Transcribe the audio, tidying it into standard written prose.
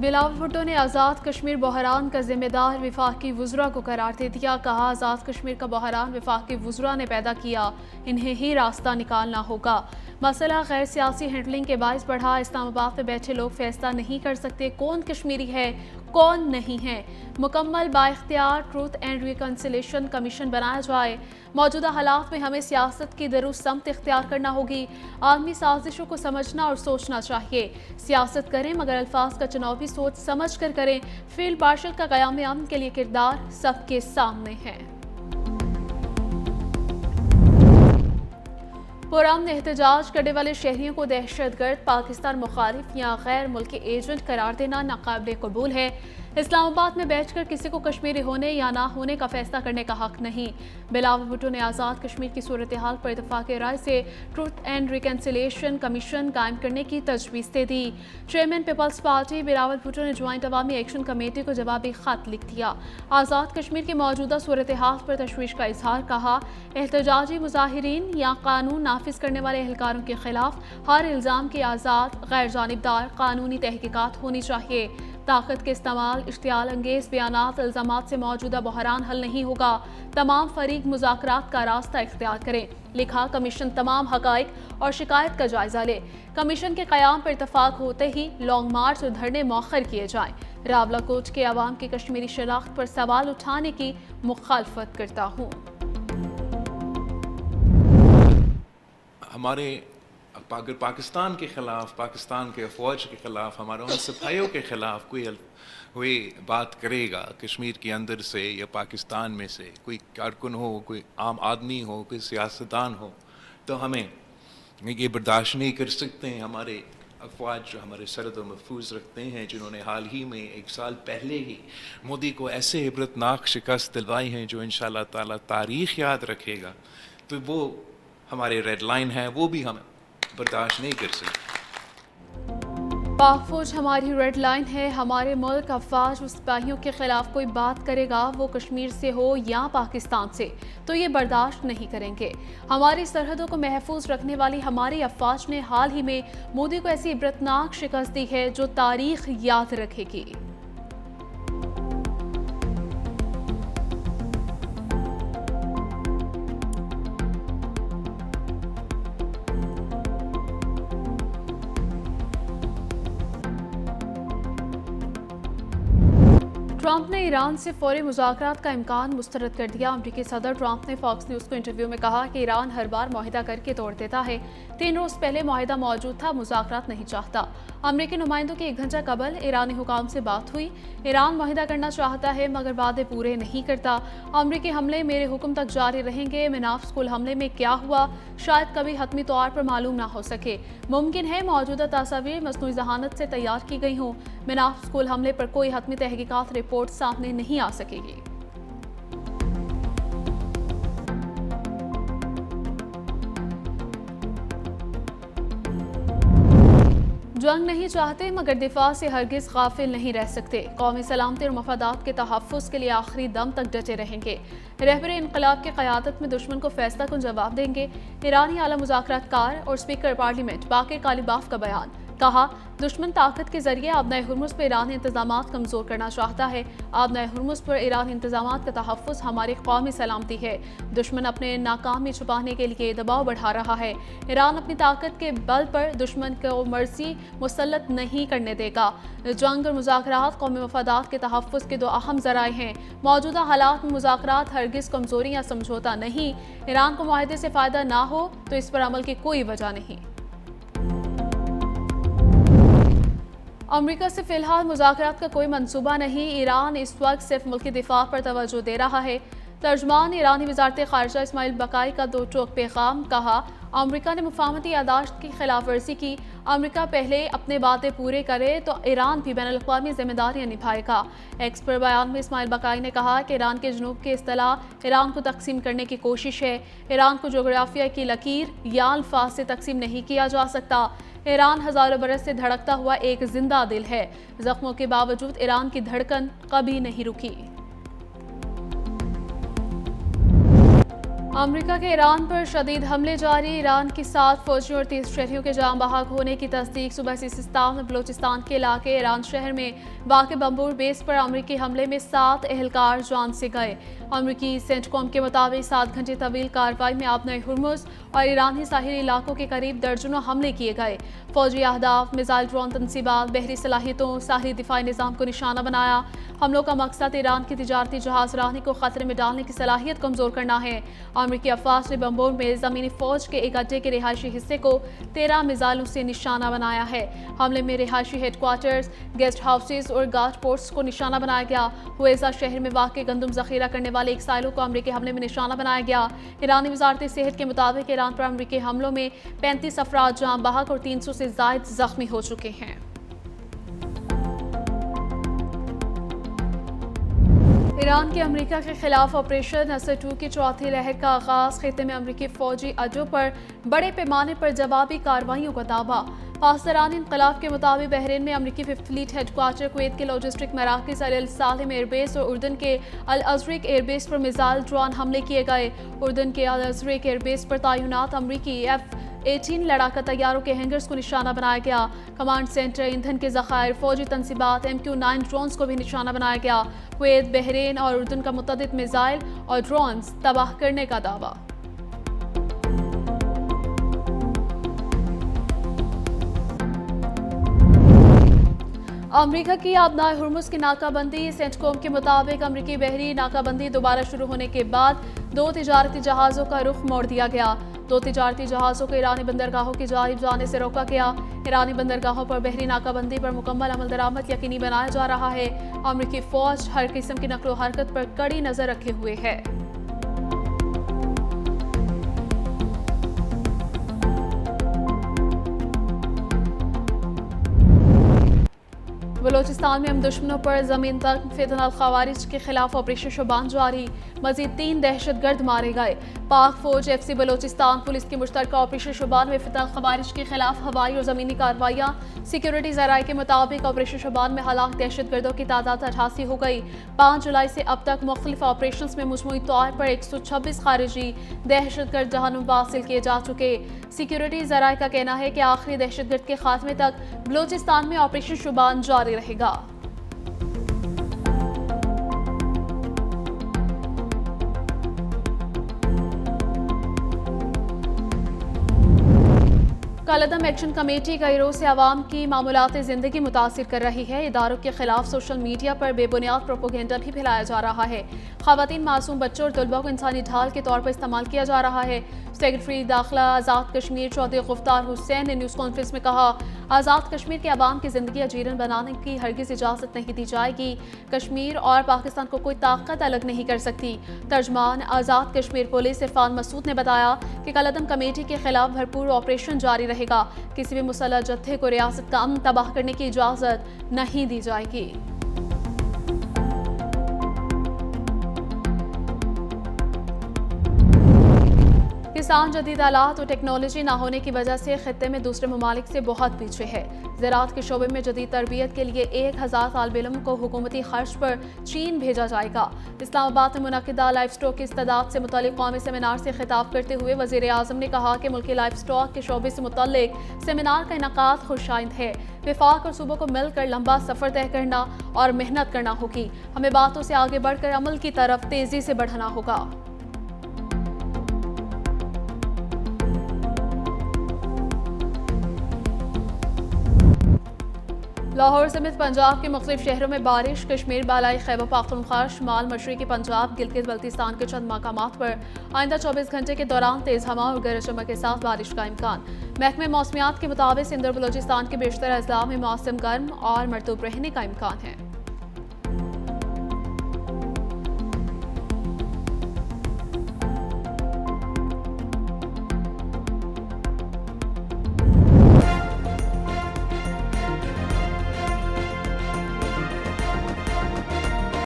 بلاول بھٹو نے آزاد کشمیر بحران کا ذمہ دار وفاقی وزراء کو قرار دے دیا. کہا آزاد کشمیر کا بحران وفاقی وزراء نے پیدا کیا, انہیں ہی راستہ نکالنا ہوگا. مسئلہ غیر سیاسی ہینڈلنگ کے باعث بڑھا. اسلام آباد میں بیٹھے لوگ فیصلہ نہیں کر سکتے کون کشمیری ہے کون نہیں ہے. مکمل بااختیار ٹروتھ اینڈ ریکنسیلیشن کمیشن بنایا جائے. موجودہ حالات میں ہمیں سیاست کی درست سمت اختیار کرنا ہوگی. عالمی سازشوں کو سمجھنا اور سوچنا چاہیے. سیاست کریں مگر الفاظ کا چناؤ بھی سوچ سمجھ کر کریں. فیلڈ مارشل کا قیام امن کے لیے کردار سب کے سامنے ہے. پرامن احتجاج کرنے والے شہریوں کو دہشت گرد, پاکستان مخالف یا غیر ملکی ایجنٹ قرار دینا ناقابل قبول ہے. اسلام آباد میں بیٹھ کر کسی کو کشمیری ہونے یا نہ ہونے کا فیصلہ کرنے کا حق نہیں. بلاول بھٹو نے آزاد کشمیر کی صورتحال پر اتفاق رائے سے ٹروتھ اینڈ ریکنسیلیشن کمیشن قائم کرنے کی تجویز دے دی. چیئرمین پیپلز پارٹی بلاول بھٹو نے جوائنٹ عوامی ایکشن کمیٹی کو جوابی خط لکھ دیا. آزاد کشمیر کی موجودہ صورتحال پر تشویش کا اظہار. کہا احتجاجی مظاہرین یا قانون نافذ کرنے والے اہلکاروں کے خلاف ہر الزام کی آزاد, غیر جانبدار قانونی تحقیقات ہونی چاہیے. طاقت کے استعمال, اشتعال انگیز بیانات, الزامات سے موجودہ بحران حل نہیں ہوگا. تمام فریق مذاکرات کا راستہ اختیار کریں. لکھا کمیشن تمام حقائق اور شکایت کا جائزہ لے. کمیشن کے قیام پر اتفاق ہوتے ہی لانگ مارچ اور دھرنے مؤخر کیے جائیں. راولاکوٹ کے عوام کی کشمیری شناخت پر سوال اٹھانے کی مخالفت کرتا ہوں. ہمارے اگر پاکستان کے خلاف, پاکستان کے فوج کے خلاف, ہمارے ان سپاہیوں کے خلاف کوئی بات کرے گا کشمیر کے اندر سے یا پاکستان میں سے, کوئی کارکن ہو, کوئی عام آدمی ہو, کوئی سیاستدان ہو, تو ہمیں یہ برداشت نہیں کر سکتے ہیں. ہمارے افواج جو ہمارے سرحد و محفوظ رکھتے ہیں, جنہوں نے حال ہی میں 1 سال پہلے ہی مودی کو ایسے عبرتناک شکست دلوائی ہیں جو انشاءاللہ تعالی تاریخ یاد رکھے گا, تو وہ ہمارے ریڈ لائن ہے, وہ بھی ہم برداشت نہیں کر سکتے. پاک فوج ہماری ریڈ لائن ہے. ہمارے ملک افواج و سپاہیوں کے خلاف کوئی بات کرے گا, وہ کشمیر سے ہو یا پاکستان سے, تو یہ برداشت نہیں کریں گے. ہماری سرحدوں کو محفوظ رکھنے والی ہماری افواج نے حال ہی میں مودی کو ایسی عبرتناک شکست دی ہے جو تاریخ یاد رکھے گی. ٹرمپ نے ایران سے فوری مذاکرات کا امکان مسترد کر دیا. امریکی صدر ٹرمپ نے فاکس نیوز کو انٹرویو میں کہا کہ ایران ہر بار معاہدہ کر کے توڑ دیتا ہے. 3 روز پہلے معاہدہ موجود تھا, مذاکرات نہیں چاہتا. امریکی نمائندوں کی 1 گھنٹہ قبل ایرانی حکام سے بات ہوئی. ایران معاہدہ کرنا چاہتا ہے مگر وعدے پورے نہیں کرتا. امریکی حملے میرے حکم تک جاری رہیں گے. مناف اسکول حملے میں کیا ہوا شاید کبھی حتمی طور پر معلوم نہ ہو سکے. ممکن ہے موجودہ تصاویر مصنوعی ذہانت سے تیار کی گئی ہوں. مناف اسکول حملے پر کوئی حتمی تحقیقات رپورٹ سامنے نہیں آ سکے گی. جنگ نہیں چاہتے مگر دفاع سے ہرگز غافل نہیں رہ سکتے. قومی سلامتی اور مفادات کے تحفظ کے لیے آخری دم تک ڈٹے رہیں گے. رہبر انقلاب کی قیادت میں دشمن کو فیصلہ کن جواب دیں گے. ایرانی اعلی مذاکرات کار اور اسپیکر پارلیمنٹ باقر کالیباف کا بیان. کہا دشمن طاقت کے ذریعے آبنائے ہرمز پر ایرانی انتظامات کمزور کرنا چاہتا ہے. آبنائے ہرمز پر ایرانی انتظامات کا تحفظ ہماری قومی سلامتی ہے. دشمن اپنے ناکامی چھپانے کے لیے دباؤ بڑھا رہا ہے. ایران اپنی طاقت کے بل پر دشمن کو مرزی مسلط نہیں کرنے دے گا. جنگ اور مذاکرات قومی مفادات کے تحفظ کے 2 اہم ذرائع ہیں. موجودہ حالات میں مذاکرات ہرگز کمزوری یا سمجھوتا نہیں. ایران کو معاہدے سے فائدہ نہ ہو تو اس پر عمل کی کوئی وجہ نہیں. امریکہ سے فی الحال مذاکرات کا کوئی منصوبہ نہیں. ایران اس وقت صرف ملکی دفاع پر توجہ دے رہا ہے. ترجمان ایرانی وزارت خارجہ اسماعیل بقائی کا 2 ٹوک پیغام. کہا امریکہ نے مفاہمتی یادداشت کی خلاف ورزی کی. امریکہ پہلے اپنے وعدے پورے کرے تو ایران بھی بین الاقوامی ذمہ داریاں نبھائے گا. ایکس پر بیان میں اسماعیل بقائی نے کہا کہ ایران کے جنوب کی اصطلاح ایران کو تقسیم کرنے کی کوشش ہے. ایران کو جغرافیہ کی لکیر یا الفاظ سے تقسیم نہیں کیا جا سکتا. ایران ہزاروں برس سے دھڑکتا ہوا ایک زندہ دل ہے. زخموں کے باوجود ایران کی دھڑکن کبھی نہیں رکی. امریکہ کے ایران پر شدید حملے جاری، ایران کی 7 فوجیوں اور 30 شہریوں کے جاں بحق ہونے کی تصدیق۔ صبح سیستان میں بلوچستان کے علاقے ایران شہر میں واقع بمبور بیس پر امریکی حملے میں 7 اہلکار جان سے گئے۔ امریکی سینٹکوم کے مطابق 7 گھنٹے طویل کارروائی میں آبنائے ہرمز اور ایرانی ساحلی علاقوں کے قریب درجنوں حملے کیے گئے۔ فوجی اہداف، میزائل ڈرون تنصیبات، بحری صلاحیتوں، ساحلی دفاعی نظام کو نشانہ بنایا۔ حملوں کا مقصد ایران کی تجارتی جہاز رانی کو خطرے میں ڈالنے کی صلاحیت کمزور کرنا ہے۔ امریکی افواج نے بمبور میں زمینی فوج کے ایک اڈے کے رہائشی حصے کو 13 میزائلوں سے نشانہ بنایا ہے۔ حملے میں رہائشی ہیڈ کوارٹرز، گیسٹ ہاؤسز اور گارڈ پوسٹس کو نشانہ بنایا گیا۔ ہویزہ شہر میں واقع گندم ذخیرہ کرنے والے ایک سائلو کو امریکی حملے میں نشانہ بنایا گیا۔ ایرانی وزارت صحت کے مطابق ایران پر امریکی حملوں میں 35 افراد جاں بحق اور 300 سے زائد زخمی ہو چکے ہیں۔ ایران کے امریکہ کے خلاف آپریشن نصر 2 کی چوتھی لہر کا آغاز، خطے میں امریکی فوجی اڈوں پر بڑے پیمانے پر جوابی کارروائیوں کا دعویٰ۔ پاسداران انقلاب کے مطابق بحرین میں امریکی fifth fleet headquarter, Kuwait کے لاجسٹک مراکز السالم ایئر بیس اور اردن کے الازرق ایئر بیس پر میزائل ڈرون حملے کیے گئے۔ اردن کے الازرق ایئر بیس پر تعینات امریکی F-18 لڑاکا طیاروں کے ہینگرز کو نشانہ بنایا گیا۔ کمانڈ سینٹر، ایندھن کے ذخائر، فوجی تنصیبات، MQ-9 ڈرونز کو بھی نشانہ بنایا گیا۔ کویت، بحرین اور اردن کا متعدد میزائل اور ڈرونز تباہ کرنے کا دعویٰ۔ امریکہ کی آبنائے ہرمز کی ناکہ بندی، سینٹکوم کے مطابق امریکی بحری ناکہ بندی دوبارہ شروع ہونے کے بعد 2 تجارتی جہازوں کا رخ موڑ دیا گیا۔ 2 تجارتی جہازوں کو ایرانی بندرگاہوں کی جانب جانے سے روکا گیا۔ ایرانی بندرگاہوں پر بحری ناکہ بندی پر مکمل عمل درآمد یقینی بنایا جا رہا ہے۔ امریکی فوج ہر قسم کی نقل و حرکت پر کڑی نظر رکھے ہوئے ہے۔ بلوچستان میں ہم دشمنوں پر زمین تک فتن الخوارج کے خلاف آپریشن شبان جاری، مزید 3 دہشت گرد مارے گئے۔ پاک فوج، FC بلوچستان پولیس کی مشترکہ آپریشن شبان میں فتن الخوارج کے خلاف ہوائی اور زمینی کارروائیاں۔ سیکیورٹی ذرائع کے مطابق آپریشن شبان میں ہلاک دہشت گردوں کی تعداد 88 ہو گئی۔ 5 جولائی سے اب تک مختلف آپریشنز میں مجموعی طور پر 126 خارجی دہشت گرد جہنم حاصل کیے جا چکے۔ سیکیورٹی ذرائع کا کہنا ہے کہ آخری دہشت گرد کے خاتمے تک بلوچستان میں آپریشن شبان جاری رہے گا۔ کالعدم ایکشن کمیٹی کئی روز سے عوام کی معمولات زندگی متاثر کر رہی ہے۔ اداروں کے خلاف سوشل میڈیا پر بے بنیاد پروپیگنڈا بھی پھیلایا جا رہا ہے۔ خواتین، معصوم بچوں اور طلباء کو انسانی ڈھال کے طور پر استعمال کیا جا رہا ہے۔ سیکرٹری داخلہ آزاد کشمیر چودھری غفتار حسین نے نیوز کانفرنس میں کہا، آزاد کشمیر کے عوام کی زندگی اجیرن بنانے کی ہرگز اجازت نہیں دی جائے گی۔ کشمیر اور پاکستان کو کوئی طاقت الگ نہیں کر سکتی۔ ترجمان آزاد کشمیر پولیس عرفان مسعود نے بتایا کہ کالعدم کمیٹی کے خلاف بھرپور آپریشن جاری رہے گا۔ کسی بھی مسلح جتھے کو ریاست کا امن تباہ کرنے کی اجازت نہیں دی جائے گی۔ کسان جدید آلات اور ٹیکنالوجی نہ ہونے کی وجہ سے خطے میں دوسرے ممالک سے بہت پیچھے ہے۔ زراعت کے شعبے میں جدید تربیت کے لیے 1000 طالب علم کو حکومتی خرچ پر چین بھیجا جائے گا۔ اسلام آباد میں منعقدہ لائف سٹاک کی استعداد سے متعلق قومی سیمینار سے خطاب کرتے ہوئے وزیر اعظم نے کہا کہ ملکی لائف سٹاک کے شعبے سے متعلق سیمینار کا انعقاد خوش آئند ہے۔ وفاق اور صوبوں کو مل کر لمبا سفر طے کرنا اور محنت کرنا ہوگی۔ ہمیں باتوں سے آگے بڑھ کر عمل کی طرف تیزی سے بڑھنا ہوگا۔ لاہور سمیت پنجاب کے مختلف شہروں میں بارش، کشمیر، بالائی خیبر پختونخوا، شمال مشرقی پنجاب، گلگت بلتستان کے چند مقامات پر آئندہ 24 گھنٹے کے دوران تیز ہوا اور گرج چمک کے ساتھ بارش کا امکان۔ محکمہ موسمیات کے مطابق سندھ اور بلوچستان کے بیشتر اضلاع میں موسم گرم اور مرطوب رہنے کا امکان ہے۔